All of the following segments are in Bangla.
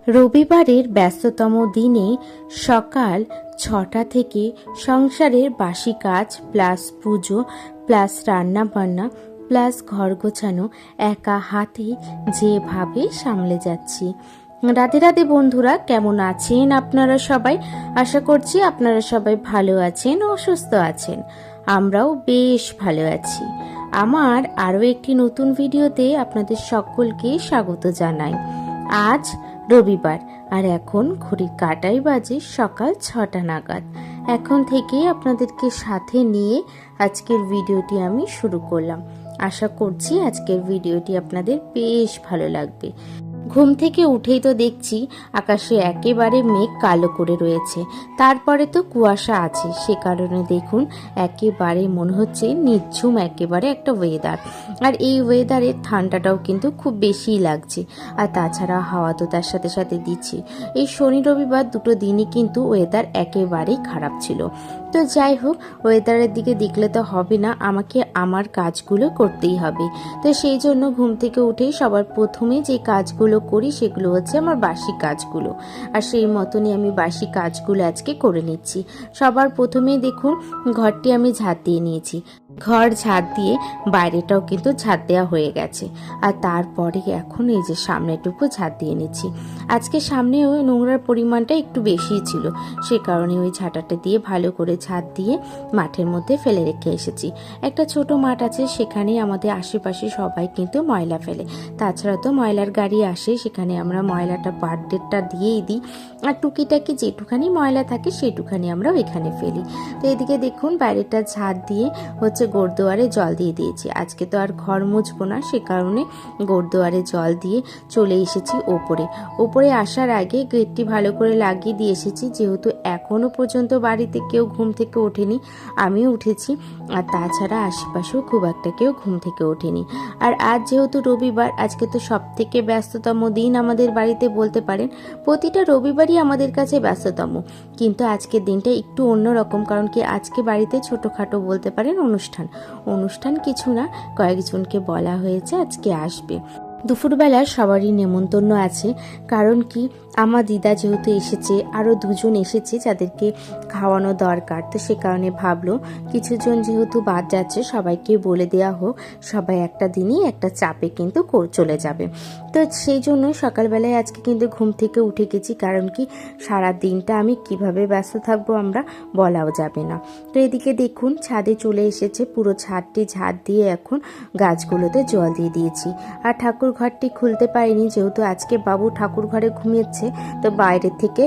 রবিবারের ব্যস্ততম দিনে সকাল ৬টা থেকে সংসারের বাসি কাজ প্লাস পুজো প্লাস রান্নাবান্না প্লাস ঘর গোছানো একা হাতে যেভাবে সামলে যাচ্ছি। রাধে রাধে বন্ধুরা, কেমন আছেন আপনারা সবাই? আশা করছি আপনারা সবাই ভালো আছেন ও সুস্থ আছেন। আমরাও বেশ ভালো আছি। আমার আরও একটি নতুন ভিডিওতে আপনাদের সকলকে স্বাগত জানাই। আজ রবিবার আর এখন ঘড়ির কাঁটায় বাজে সকাল ৬টা নাগাদ। এখন থেকেই আপনাদেরকে সাথে নিয়ে আজকের ভিডিওটি আমি শুরু করলাম। আশা করছি আজকের ভিডিওটি আপনাদের বেশ ভালো লাগবে। ঘুম থেকে উঠেই তো দেখছি আকাশে একেবারে মেঘ কালো করে রয়েছে, তারপরে তো কুয়াশা আছে। সে কারণে দেখুন একেবারে মনে হচ্ছে নিঝুম একেবারে একটা ওয়েদার। আর এই ওয়েদারে ঠান্ডাটাও কিন্তু খুব বেশিই লাগছে, আর তাছাড়া হাওয়া তো তার সাথে সাথে দিচ্ছে। এই শনি রবিবার দুটো দিনই কিন্তু ওয়েদার একেবারেই খারাপ ছিল। তো যাই হোক, ওয়েদারের দিকে দেখলে তো হবে না, আমাকে আমার কাজগুলো করতেই হবে। তো সেই জন্য ঘুম থেকে উঠেই সবার প্রথমে যে কাজগুলো করি সেগুলো হচ্ছে আমার বাসি কাজগুলো, আর সেই মতনই আমি বাসি কাজগুলো আজকে করে নিচ্ছি। সবার প্রথমেই দেখুন ঘরটি আমি ঝাড় দিয়ে নিয়েছি। ঘর ঝাড় দিয়ে বাইরেটাও কিন্তু ঝাড় দেওয়া হয়ে গেছে, আর তারপরে এখন এই যে সামনেটুকু ঝাড় দিয়ে নিচ্ছি। আজকে সামনে ওই নোংরার পরিমাণটা একটু বেশি ছিল, সে কারণে ওই ঝাঁটাটা দিয়ে ভালো করে ঝাড় দিয়ে মাঠের মধ্যে ফেলে রেখে এসেছি। একটা ছোট মাঠ আছে, সেখানে আমাদের আশেপাশে সবাই কিন্তু ময়লা ফেলে। তাছাড়া তো ময়লার গাড়ি আসে, সেখানে আমরা ময়লাটা বার্থডেটা দিয়েই দিই, আর টুকিটাকি যেটুখানি ময়লা থাকে সেটুখানি আমরা ওইখানে ফেলি। তো এদিকে দেখুন বাইরেটা ঝাড় দিয়ে হচ্ছে গোরদুয়ারে জল দিয়ে দিয়েছি। আজকে তো আর ঘর মুছবো না, সে কারণে গোরদুয়ারে জল দিয়ে চলে এসেছি ওপরে। ওপরে আসার আগে গেটটি ভালো করে লাগিয়ে দিয়ে এসেছি, যেহেতু এখনো পর্যন্ত বাড়িতে কেউ ঘুম থেকে ওঠেনি, আমিও উঠেছি। আর তাছাড়া আশেপাশেও খুব একটা কেউ ঘুম থেকে ওঠেনি। আর আজ যেহেতু রবিবার, আজকে তো সব থেকে ব্যস্ততম দিন আমাদের বাড়িতে বলতে পারেন। প্রতিটা রবিবারই আমাদের কাছে ব্যস্ততম, কিন্তু আজকের দিনটা একটু অন্যরকম। কারণ কি, আজকে বাড়িতে ছোটোখাটো বলতে পারেন অনুষ্ঠান কিছু না, কয়েকজনকে বলা হয়েছে আজকে আসবে। দুপুরবেলা সবারই নেমন্তন্ন আছে, কারণ কি আমার দিদা যেহেতু এসেছে, আরও দুজন এসেছে যাদেরকে খাওয়ানো দরকার। তো সে কারণে ভাবলো কিছুজন যেহেতু বাদ যাচ্ছে সবাইকে বলে দেওয়া হোক, সবাই একটা দিনই একটা চাপে কিন্তু চলে যাবে। তো সেই জন্য সকালবেলায় আজকে কিন্তু ঘুম থেকে উঠে গেছি, কারণ কি সারা দিনটা আমি কিভাবে ব্যস্ত থাকবো আমরা বলাও যাবে না। তো এদিকে দেখুন ছাদে চলে এসেছে, পুরো ছাদটি ঝাড় দিয়ে এখন গাছগুলোতে জল দিয়ে দিয়েছি। আর ঠাকুর ঘরটি খুলতে পারিনি, যেহেতু আজকে বাবু ঠাকুর ঘরে ঘুমিয়েছে। তো বাইরে থেকে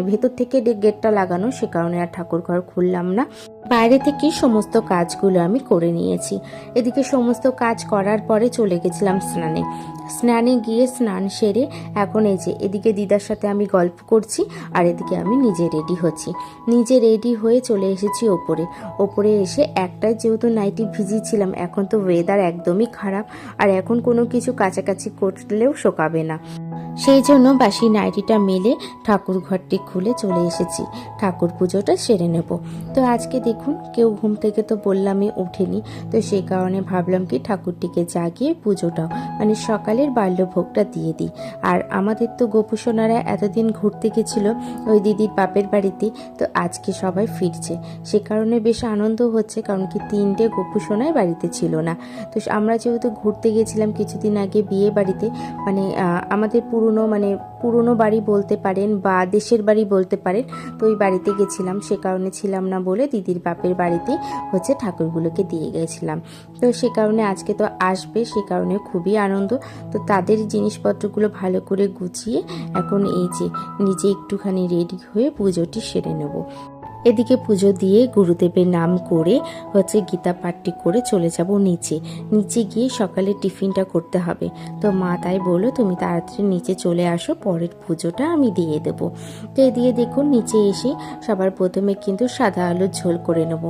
ভেতর থেকে গেটটা লাগানো, সে কারণে আর ঠাকুর ঘর খুললাম না। বাইরে থেকে সমস্ত কাজগুলো আমি করে নিয়েছি। এদিকে সমস্ত কাজ করার পরে চলে গেছিলাম স্নানে গিয়ে স্নান সেরে এখন এই যে এদিকে দিদার সাথে আমি গল্প করছি, আর এদিকে আমি নিজে রেডি হয়ে চলে এসেছি ওপরে এসে একটাই যেহেতু নাইটি ভিজিয়েছিলাম, এখন তো ওয়েদার একদমই খারাপ, আর এখন কোনো কিছু কাছাকাছি করলেও শোকাবে না। সেই জন্য বাসি নাইটিটা মেলে ঠাকুর ঘরটি খুলে চলে এসেছি, ঠাকুর পুজোটা সেরে নেব। তো আজকে দেখুন কেউ ঘুম থেকে তো বললামই ওঠেনি, তো সেই কারণে ভাবলাম কি ঠাকুরটিকে জাগিয়ে পুজোটাও সকালের বাল্যভোগটা দিয়ে দিই। আর আমাদের তো গোপুসোনারা এতদিন ঘুরতে গেছিলো ওই দিদির বাপের বাড়িতে, তো আজকে সবাই ফিরছে, সে কারণে বেশ আনন্দ হচ্ছে। কারণ কি 3টে গোপুসোনাই বাড়িতে ছিল না। তো আমরা যেহেতু ঘুরতে গেছিলাম কিছুদিন আগে বিয়ে বাড়িতে, আমাদের পুরনো বাড়ি বলতে পারেন বা দেশের বাড়ি বলতে পারেন, তো ওই বাড়িতে গেছিলাম, সে কারণে ছিলাম না বলে দিদির বাপের বাড়িতে হচ্ছে ঠাকুরগুলোকে দিয়ে গেছিলাম। তো সে কারণে আজকে তো আসবে, সে কারণে খুবই আনন্দ। তো তাদের জিনিসপত্রগুলো ভালো করে গুছিয়ে এখন এই যে নিজে একটুখানি রেডি হয়ে পুজোটি সেরে নেব। এদিকে পুজো দিয়ে গুরুদেবের নাম করে হচ্ছে গীতা পাঠটি করে চলে যাব নিচে গিয়ে সকালে টিফিনটা করতে হবে। তো মা তাই বললো তুমি তাড়াতাড়ি নিচে চলে আসো, পরের পুজোটা আমি দিয়ে দেবো। তো এদিকে দেখুন নিচে এসে সবার প্রথমে কিন্তু সাদা আলুর ঝোল করে নেব।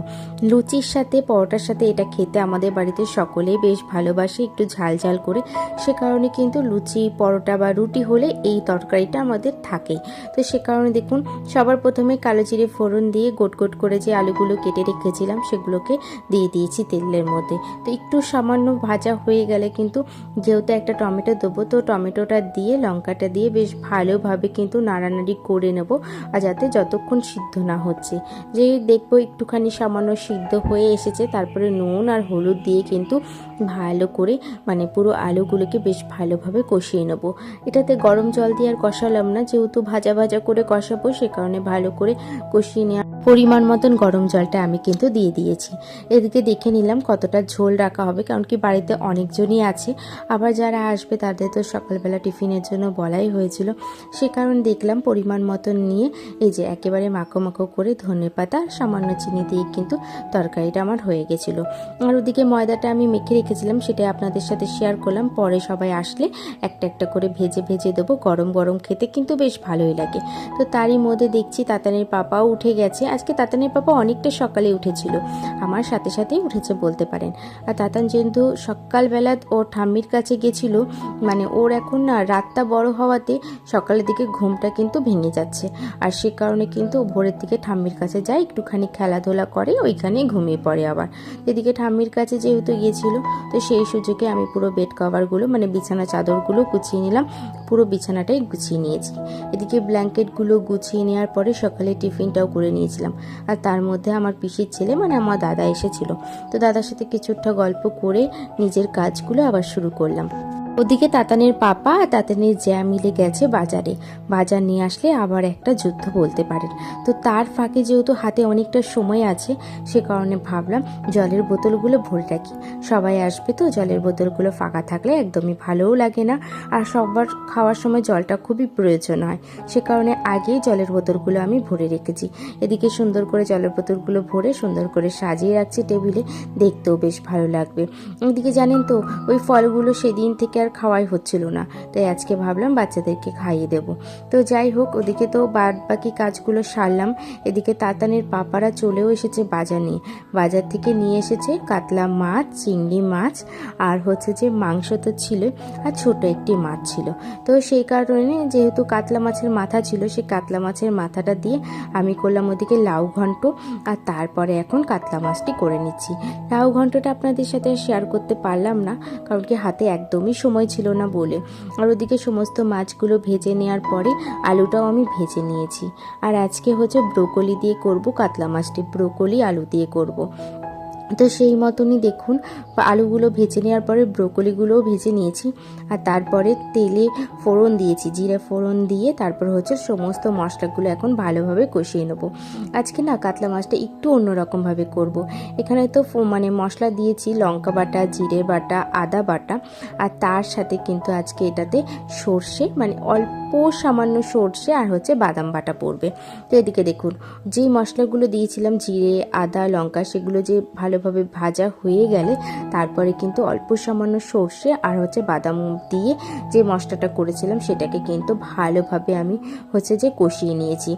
লুচির সাথে পরোটার সাথে এটা খেতে আমাদের বাড়িতে সকলেই বেশ ভালোবাসে, একটু ঝাল ঝাল করে। সে কারণে কিন্তু লুচি পরোটা বা রুটি হলে এই তরকারিটা আমাদের থাকেই। তো সে কারণে দেখুন সবার প্রথমে কালো জিরে ফোড়ন দিয়ে দিয়ে গোট গোট করে যে আলুগুলো কেটে রেখেছিলাম সেগুলোকে দিয়ে দিয়েছি তেলের মধ্যে। তো একটু সামান্য ভাজা হয়ে গেলে কিন্তু যেহেতু একটা টমেটো দেবো, তো টমেটোটা দিয়ে লঙ্কাটা দিয়ে বেশ ভালোভাবে কিন্তু নাড়ানাড়ি করে নেব। আর যাতে যতক্ষণ সিদ্ধ না হচ্ছে, যে দেখবো একটুখানি সামান্য সিদ্ধ হয়ে এসেছে, তারপরে নুন আর হলুদ দিয়ে কিন্তু ভালো করে মানে পুরো আলুগুলোকে বেশ ভালোভাবে কষিয়ে নেব। এটাতে গরম জল দিয়ে আর কষালাম না, যেহেতু ভাজা ভাজা করে কষাবো সে কারণে ভালো করে কষিয়ে নেওয়া পরিমাণ মতন গরম জলটা আমি কিন্তু দিয়ে দিয়েছি। এদিকে দেখে নিলাম কতটা ঝোল রাখা হবে, কারণ কি বাড়িতে অনেকজনই আছে, আবার যারা আসবে তাদের তো সকালবেলা টিফিনের জন্য বলাই হয়েছিল, সে কারণে দেখলাম পরিমাণ মতন নিয়ে এই যে একেবারে মাখো মাখো করে ধনেপাতা আর সামান্য চিনি দিয়ে কিন্তু তরকারিটা আমার হয়ে গেছিলো। আর ওদিকে ময়দাটা আমি মেখে রেখেছিলাম, সেটা আপনাদের সাথে শেয়ার করলাম। পরে সবাই আসলে একটা একটা করে ভেজে ভেজে দেবো, গরম গরম খেতে কিন্তু বেশ ভালোই লাগে। তো তারই মধ্যে দেখছি তাতানের পাপাও উঠে গেছে। আজকে তাতানের পাপা অনেকটা সকালে উঠেছিল, আমার সাথে সাথেই উঠেছে বলতে পারেন। আর তাতান যেহেতু সকালবেলা ওর ঠাম্মির কাছে গেছিল, মানে ওর এখন না রাতটা বড় হওয়াতে সকালের দিকে ঘুমটা কিন্তু ভেঙে যাচ্ছে, আর সে কারণে কিন্তু ভোরের দিকে ঠাম্মির কাছে যায়, একটুখানি খেলাধুলা করে, ওইখানেই ঘুমিয়ে পড়ে। আবার এদিকে ঠাম্মির কাছে যেহেতু গিয়েছিল, তো সেই সুযোগে আমি পুরো বেড কভারগুলো মানে বিছানা চাদরগুলো গুছিয়ে নিলাম, পুরো বিছানাটাই গুছিয়ে নিয়েছি। এদিকে ব্ল্যাঙ্কেটগুলো গুছিয়ে নেওয়ার পরে সকালে টিফিনটাও করে নিয়েছিলাম। আর তার মধ্যে আমার পিসির ছেলে মানে আমার দাদা এসেছিল, তো দাদার সাথে কিছুটা গল্প করে নিজের কাজগুলো আবার শুরু করলাম। ওদিকে তাতানের পাপা আর তাতানের জ্যা মিলে গেছে বাজারে, বাজার নিয়ে আসলে আবার একটা যুদ্ধ বলতে পারেন। তো তার ফাঁকে যেহেতু হাতে অনেকটা সময় আছে, সে কারণে ভাবলাম জলের বোতলগুলো ভরে রাখি, সবাই আসবে তো জলের বোতলগুলো ফাঁকা থাকলে একদমই ভালোও লাগে না, আর সবার খাওয়ার সময় জলটা খুবই প্রয়োজন হয়, সে কারণে আগেই জলের বোতলগুলো আমি ভরে রেখেছি। এদিকে সুন্দর করে জলের বোতলগুলো ভরে সুন্দর করে সাজিয়ে রাখছি টেবিলে, দেখতেও বেশ ভালো লাগবে। এদিকে জানেন তো ওই ফলগুলো সেদিন থেকে আর খাওয়াই হচ্ছিল না, তাই আজকে ভাবলাম বাচ্চাদেরকে খাইয়ে দেব। তো যাই হোক, ওদিকে তো বাদ বাকি কাজগুলো সারলাম। এদিকে তাতানের পাপারা চলেও এসেছে বাজার নিয়ে, বাজার থেকে নিয়ে এসেছে কাতলা মাছ, চিংড়ি মাছ, আর হচ্ছে যে মাংস তো ছিল, আর ছোট একটি মাছ ছিল। তো সেই কারণে যেহেতু কাতলা মাছের মাথা ছিল, সেই কাতলা মাছের মাথাটা দিয়ে আমি করলাম ওদিকে লাউ ঘন্ট, আর তারপরে এখন কাতলা মাছটি করে নিচ্ছি। লাউ ঘন্টটা আপনাদের সাথে শেয়ার করতে পারলাম না, কারণ কি হাতে একদমই সময় ছিল না বলে। আর ওদিকে সমস্ত মাছগুলো ভেজে নেওয়ার পরে আলুটাও আমি ভেজে নিয়েছি। আর আজকে হচ্ছে ব্রোকলি দিয়ে করব কাতলা মাছটি, ব্রোকলি আলু দিয়ে করব। তো সেই মতনই দেখুন আলুগুলো ভেজে নেওয়ার পরে ব্রোকলিগুলোও ভেজে নিয়েছি, আর তারপরে তেলে ফোড়ন দিয়েছি, জিরে ফোড়ন দিয়ে তারপর হচ্ছে সমস্ত মশলাগুলো এখন ভালোভাবে কষিয়ে নেব। আজকে না কাতলা মাছটা একটু অন্যরকমভাবে করব। এখানে তো মানে মশলা দিয়েছি লঙ্কা বাটা, জিরে বাটা, আদা বাটা, আর তার সাথে কিন্তু আজকে এটাতে সর্ষে মানে অল্প সামান্য সর্ষে আর হচ্ছে বাদাম বাটা পড়বে। তো এদিকে দেখুন যেই মশলাগুলো দিয়েছিলাম জিরে, আদা, লঙ্কা, সেগুলো যে ভালোভাবে ভাজা হয়ে গেলে তারপরে কিন্তু অল্প সামান্য সর্ষে আর হচ্ছে বাদাম দিয়ে যে মশলাটা করেছিলাম সেটাকে কিন্তু ভালোভাবে আমি হচ্ছে যে কষিয়ে নিয়েছি।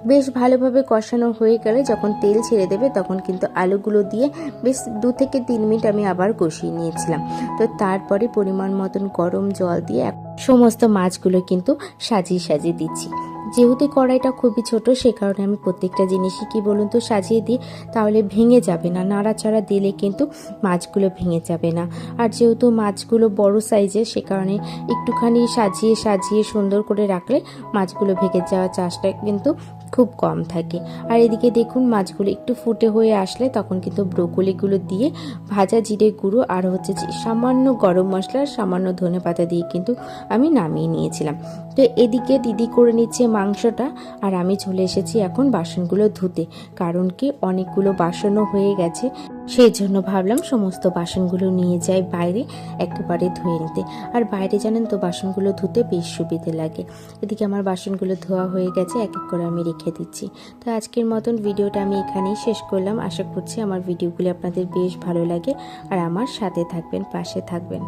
বেশ ভালোভাবে কষানো হয়ে গেলে যখন তেল ছেড়ে দেবে তখন কিন্তু আলুগুলো দিয়ে বেশ 2 থেকে 3 মিনিট আমি আবার কষিয়ে নিয়েছিলাম। তো তারপরে পরিমাণ মতন গরম জল দিয়ে সমস্ত মাছগুলো কিন্তু সাজিয়ে সাজিয়ে দিচ্ছি। যেহেতু কড়াইটা খুবই ছোট, সে কারণে আমি প্রত্যেকটা জিনিসই কি বলুন তো সাজিয়ে দিই, তাহলে ভেঙে যাবে না, নাড়াচাড়া দিলে কিন্তু মাছগুলো ভেঙে যাবে না। আর যেহেতু মাছগুলো বড় সাইজের, সে কারণে একটুখানি সাজিয়ে সাজিয়ে সুন্দর করে রাখলে মাছগুলো ভেঙে যাওয়ার চান্সটা কিন্তু খুব কম থাকে। আর এদিকে দেখুন মাছগুলো একটু ফুটে হয়ে আসলে তখন কিন্তু ব্রোকলিগুলো দিয়ে ভাজা জিরে গুঁড়ো আর হচ্ছে সামান্য গরম মশলা, সামান্য ধনেপাতা দিয়ে কিন্তু আমি নামিয়ে নিয়েছিলাম। তো এদিকে দিদি করে নিচ্ছে মাংসটা, আর আমি চলে এসেছি এখন বাসনগুলো ধুতে, কারণ কি অনেকগুলো বাসনও হয়ে গেছে, সেই জন্য ভাবলাম সমস্ত বাসনগুলো নিয়ে যাই বাইরে একেবারে ধুয়ে নিতে। আর বাইরে জানেন তো বাসনগুলো ধুতে বেশ সুবিধে লাগে। এদিকে আমার বাসনগুলো ধোয়া হয়ে গেছে, এক এক করে আমি রেখে দিচ্ছি। তো আজকের মতন ভিডিওটা আমি এখানেই শেষ করলাম। আশা করছি আমার ভিডিওগুলি আপনাদের বেশ ভালো লাগে, আর আমার সাথে থাকবেন, পাশে থাকবেন।